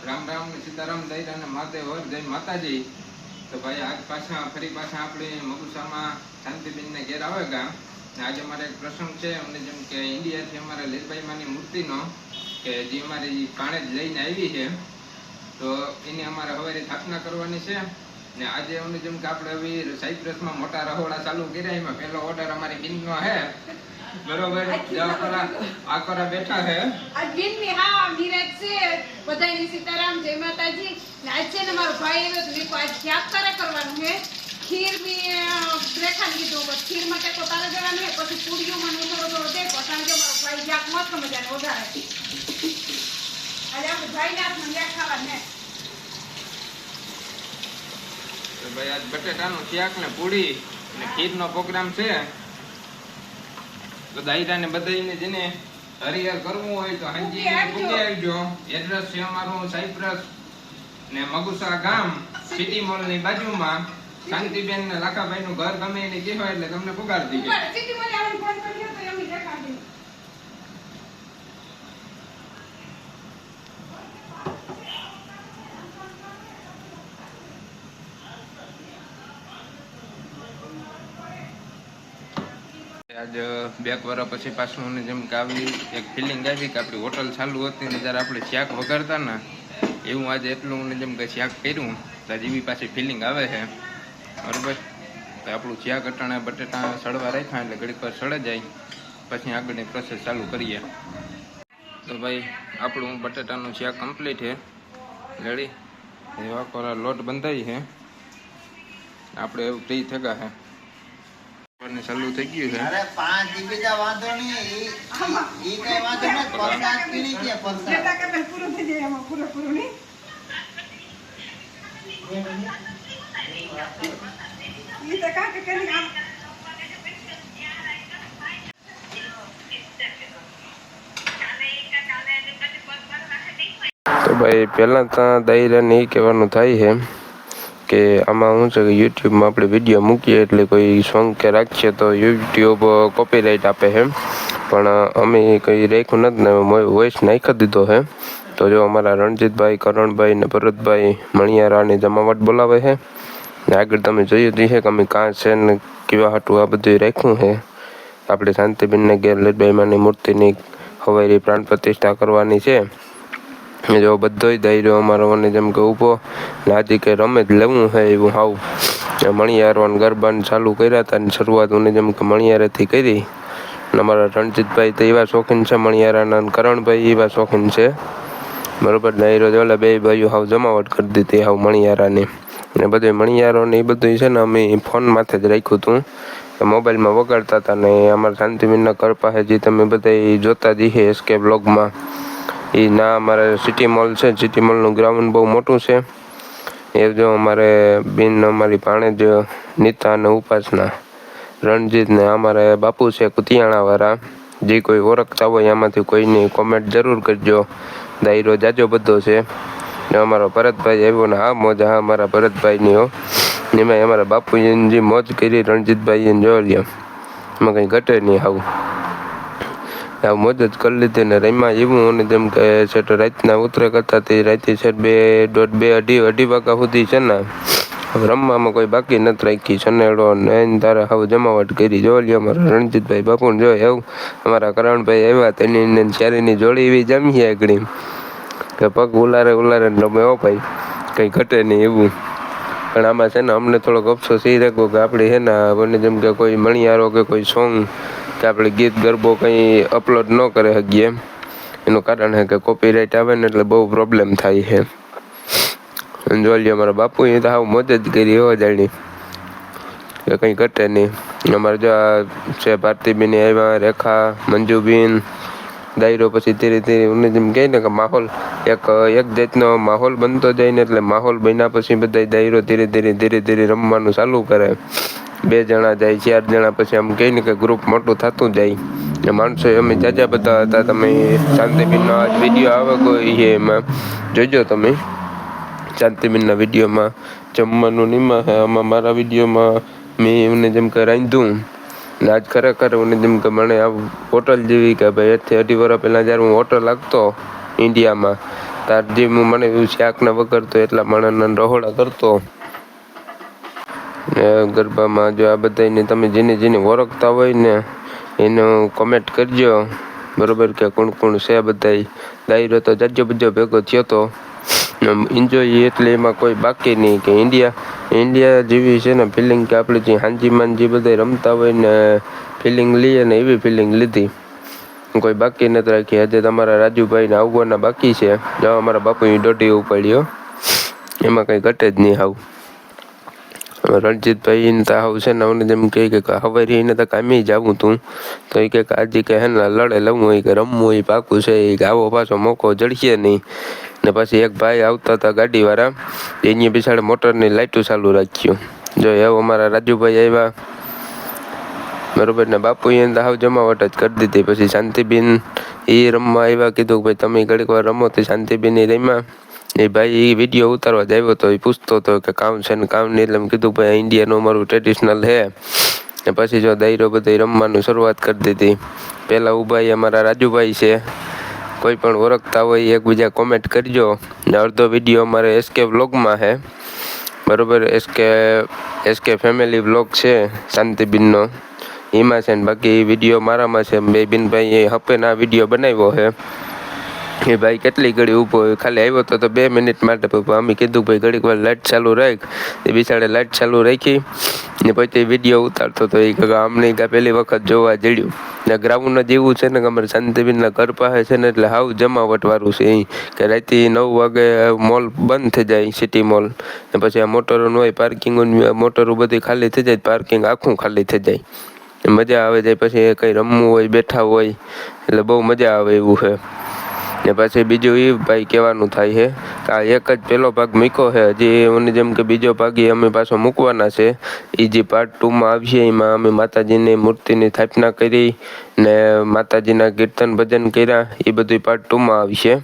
રામ રામ સીતારામ દઈ અને મહાદેવ જય માતાજી. તો ભાઈ આજ ફરી પાછા આપણે મગુસામાં શાંતિબેનને ઘેર આવે ગામ. આજે અમારે એક પ્રસંગ છે અમને જેમ કે ઇન્ડિયાથી અમારે લીલબાઈમાની મૂર્તિનો કે જે અમારી પાણે જ લઈને આવી છે, તો એની અમારે હવે સ્થાપના કરવાની છે. ને આજે અમને જેમ કે આપણે હવે સાયપ્રસમાં મોટા રહોડા ચાલુ કર્યા, એમાં પહેલો ઓર્ડર અમારી બિનનો છે. બરોબર, આકોરા બેઠા છે આજ બિનની. હા, નિરાજ છે બધાયની. સીતારામ જય માતાજી. આજ છે ને મારો ભાઈ એવો તો લીકો આજ યાત્રા કરવાનું છે. ખીર બી રેખા કીધું, બસ ખીર માટે પોતાને જવાનું છે, પછી પૂરીઓ મને થોડો થોડો દે પોતાને જો મારો ભાઈ જાક મસ્ત મજાને વઘારે. આજે આપણે ભાઈ હાથમાં યાદ ખાવાનું છે. તો ભાઈ આજ બટેટાનું શાક ને પૂરી ને ખીરનો પ્રોગ્રામ છે. તો દાયરા ને બધાને જેને હરિહર કરવું હોય તો હાંજી પૂગી આવજો. એડ્રેસ છે અમારું સાયપ્રસ ને મગુસા ગામ, સિટી મોલ ની બાજુમાં. શાંતિબેન ને લાખાભાઈ નું ઘર ગમે એને કહેવાય એટલે તમને પુગાડી દીધું. સિટી મોલ આવવાનું ફોન કર્યો તો એમ દેખાડી. આજ 2 વર્ષ પછી પાછું જેમ કે આવી એક ફિલિંગ આવી કે આપણી હોટલ ચાલુ હતી ને જ્યારે આપણે શાક વગાડતા ને એવું આજે એટલું જેમ કે શાક કર્યું તો એવી પાછી ફિલિંગ આવે છે. બરાબર, તો આપણું શાક અટાણે બટેટા સળવા રાખ્યા એટલે ઘડીક પર સળે જાય, પછી આગળની પ્રોસેસ ચાલુ કરીએ. તો ભાઈ આપણું બટેટાનું શાક કમ્પ્લીટ છે, રેડી. એવા કોરા લોટ બંધાઈ છે, આપણે એવું ફ્રી થયા છે. ચાલુ થઈ ગયું છે. અરે 5 બીજા વાંધો નહીં, ઈ કઈ વાંધો નહીં. પરસાદ પીણી કે પરસાદ બેટા કે પૂરો થઈ જાય એમાં પૂરો નહીં. ઈ તો કાકે કરી આમ તો ભાઈ પહેલાં ત્યાં દાયરાને એ કહેવાનું થાય છે કે આમાં શું છે કે યુટ્યુબમાં આપણે વિડીયો મૂકીએ એટલે કોઈ સોંગ કે રાખીએ તો યુટ્યુબ કોપીરાઇટ આપે છે, પણ અમે કંઈ રાખ્યું નથી ને વોઇસ નાખી દીધો છે. તો જો અમારા રણજીતભાઈ, કરણભાઈ ને ભરતભાઈ મણિયારાની જમાવટ બોલાવે છે ને આગળ તમે જોયું જ છે કે અમે કાં છે ને કેવા હાટું આ બધું રાખ્યું છે. આપણે શાંતિબેનને ઘેર લીલબાઈમાની મૂર્તિની હવારી પ્રાણ પ્રતિષ્ઠા કરવાની છે. જો બધોય દાયરો અમારો મને જેમ કે ઊભો ને આજે કે રમે જ લેવું છે એવું હાવ મણિયારોને ગરબાને ચાલુ કર્યા હતા ને શરૂઆત મને જેમ કે મણિયારેથી કરી. અને અમારા રણજીતભાઈ તો એવા શોખીન છે મણિયારાના, અને કરણભાઈ એવા શોખીન છે. બરોબર, દાયરો જો બે ભાઈઓ હાવ જમાવટ કરી દીધી હાવ મણિયારાની. ને બધું મણિયારો ને એ બધું છે ને અમે ફોન માથે જ રાખ્યું હતું, મોબાઈલમાં વગાડતા હતા. ને અમારા શાંતિબેનના ઘર પાસે જે તમે બધા જોતા જ છે SK બ્લોગમાં, એ ના અમારે સિટી મોલ છે. સિટી મોલનું ગ્રાઉન્ડ બહુ મોટું છે. એ જો અમારે બેન અમારી ભાણેજ નીતા અને ઉપાસના, રણજીત ને અમારે બાપુ છે કુતિયાણાવાળા. જે કોઈ ઓળખતા હોય એમાંથી કોઈની કોમેન્ટ જરૂર કરજો. દાયરો જાજો બધો છે. ને અમારો ભરતભાઈ આવ્યો ને હા મોજ, હા અમારા ભરતભાઈની હો. એમાં અમારા બાપુએ જે મોજ કરી રણજીતભાઈએ જોઈ લ્યો, એમાં કંઈ ઘટે નહીં. મોજ જ કરી લીધી ને રમ્યા એવું. અને જેમ કે સેટ રાતના ઉતરે કરતા તે રાતે સેટ 2-2-2-2-2 વાગ્યા સુધી છે ને રમવામાં કોઈ બાકી નથી રાખી. સનેડો ને તારે હાવ જમાવટ કરી. જોઈ લ્યો અમારા રણજીતભાઈ બાપુને જો એવું. અમારા કરણભાઈ આવ્યા તેની ચારીની જોડી એવી જમીએ આગળ કે પગ ઉલારે રમે હો ભાઈ, કંઈ ઘટે નહીં એવું. પણ આમાં છે ને અમને થોડોક અફસોસ એ રાખ્યો કે આપણે છે ને બને જેમ કે કોઈ મણિયારો કે કોઈ સોંગ કે આપણે ગીત ગરબો કંઈ અપલોડ ન કરી શકીએ. એનું કારણ છે કે કોપીરાઇટ આવે ને એટલે બહુ પ્રોબ્લેમ થાય છે. જોઈ લ્યો અમારા બાપુએ તો હાવ મોજ જ કરી હો જાણી કે કંઈ ઘટે નહીં. અમારે જો છે ભારતીબેન આવ્યા, રેખા, મંજુબેન. દાયરો પછી ધીરે ધીરે મને જેમ કહે ને કે માહોલ એક જાતનો માહોલ બનતો જાય ને, એટલે માહોલ બન્યા પછી બધા દાયરો ધીરે ધીરે રમવાનું ચાલુ કરે. 2 જણા જાય, 4 જણા, પછી આમ કહે ને કે ગ્રુપ મોટું થતું જાય. માણસો અમે જાજા બધા હતા. તમે શાંતિબેનનો આજ વિડીયો આવે કોઈ એમાં જોજો તમે. શાંતિબેનના વિડીયોમાં જમવાનું નિમા છે, આમાં મારા વિડીયોમાં મેં એમને જેમ કે રાંધ્યું. ને આજ ખરેખર મને જેમ કે મને આ હોટલ જેવી કે ભાઈ 1-2 વર્ષ પહેલાં જ્યારે હું હોટલ લાગતો ઇન્ડિયામાં તાર જે મને એવું શાકના વગર તો એટલા માણસના રહોડા કરતો. ગરબામાં જો આ બધાને તમે જેને ઓળખતા હોય ને એનું કોમેન્ટ કરજો, બરોબર, કે કોણ છે બધા. દાયરો તો જાજો બજો ભેગો થયો તો, એન્જોય એટલે એમાં કોઈ બાકી નહીં. કે ઇન્ડિયા જેવી છે ને ફિલિંગ, કે આપણે જે હાંજીમાન જે બધા રમતા હોય ને ફિલિંગ લઈએ ને એવી ફિલિંગ લીધી, કોઈ બાકી નથી રાખી. આજે તમારા રાજુભાઈને આવવાના બાકી છે. જો અમારા બાપુની દોઢી ઉપાડ્યો, એમાં કંઈ ઘટે જ નહીં. હાવ રણજીતભાઈ ને હાવ છે ને અમને જેમ કહે કે હવે એને તો કામી જ આવું તું, તો એ કે આજે કે હે ને લડે લવું હોય કે રમવું હોય પાકું છે, એ આવો પાછો મોકો જડશે નહીં. ને પછી એક ભાઈ આવતા હતા ગાડીવાળા, એની બિસાડે મોટરની લાઇટો ચાલુ રાખ્યું. જો એવો અમારા રાજુભાઈ આવ્યા, બરોબર, ને બાપુ એને હાવ જમાવટ જ કરી દીધી. પછી શાંતિબેન એ રમવા આવ્યા, કીધું ભાઈ તમે ઘડીક વાર રમો. તો શાંતિબેન એ રમ્યા. એ ભાઈ એ વિડીયો ઉતારવા જ આવ્યો હતો, એ પૂછતો હતો કે કામ છે ને કામ નહીં. એટલે મેં કીધું ભાઈ ઇન્ડિયાનું અમારું ટ્રેડિશનલ છે. ને પછી જો દાયરો બધા રમવાનું શરૂઆત કરી દીધી. પહેલાં ઊભા અમારા રાજુભાઈ છે. કોઈ પણ ઓળખતા હોય એકબીજા કોમેન્ટ કરજો. ને અડધો વિડીયો અમારે SK વ્લોગમાં છે, બરોબર, SK ફેમિલી વ્લોગ છે શાંતિબેનનો, એમાં છે. ને બાકી વિડીયો મારામાં છે. બે બિનભાઈ હપે ના વિડીયો બનાવ્યો છે. એ ભાઈ કેટલી ઘડી ઊભો હોય, ખાલી આવ્યો તો 2 મિનિટ માટે. અમે કીધું ભાઈ ઘડીક વાર લાઇટ ચાલુ રાખ. એ બિચારે લાઇટ ચાલુ રાખી ને પછી વિડીયો ઉતારતો હતો. એ અમને પહેલી વખત જોવા જડ્યું. ને ગ્રાઉન્ડ જ એવું છે ને કે અમારે શાંતિબેનના ઘર પાસે છે ને, એટલે હાવ જમાવટવાળું છે. એ કે રાતે 9 વાગે મોલ બંધ થઈ જાય, સિટી મોલ. ને પછી આ મોટરોનું હોય પાર્કિંગ, મોટરો બધી ખાલી થઈ જાય, પાર્કિંગ આખું ખાલી થઈ જાય. મજા આવે જાય. પછી કંઈ રમવું હોય, બેઠા હોય, એટલે બહુ મજા આવે એવું છે. ને પછી બીજું એ ભાઈ કહેવાનું થાય છે કે આ એક જ પહેલો ભાગ મૂક્યો છે. હજી મને જેમ કે બીજો ભાગ અમે પાછો મૂકવાના છે. એ જે પાર્ટ 2માં આવશે, એમાં અમે માતાજીની મૂર્તિની સ્થાપના કરી ને માતાજીના કીર્તન ભજન કર્યા. એ બધું પાર્ટ 2માં આવશે.